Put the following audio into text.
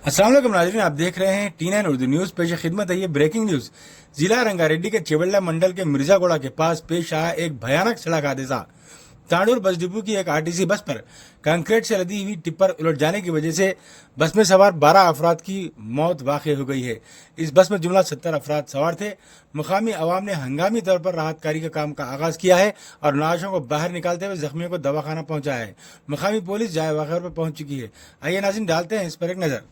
अस्सलाम वालेकुम नाज़रीन, आप देख रहे हैं T9 उर्दू न्यूज़। पेश खिदमत है ये ब्रेकिंग न्यूज़। जिला रंगारेड्डी के चिवल्ला मंडल के मिर्जागोड़ा के पास पेश आया एक भयानक सड़क हादसा। तांडूर बस डिपो की एक आरटीसी बस पर कंक्रीट से लदी हुई टिप्पर उलट जाने की वजह से बस में सवार 12 अफराद की मौत वाक़ई हो गई है। इस बस में जुमला 70 अफराद सवार थे। मुकामी अवाम ने हंगामी तौर पर राहत कारी का काम का आगाज़ किया है और नाशों को बाहर निकालते हुए जख्मियों को दवाखाना पहुंचाया है। मुकामी पुलिस जाए वगैरह पर पहुंच चुकी है। आइए नाज़रीन, डालते हैं इस पर एक नज़र।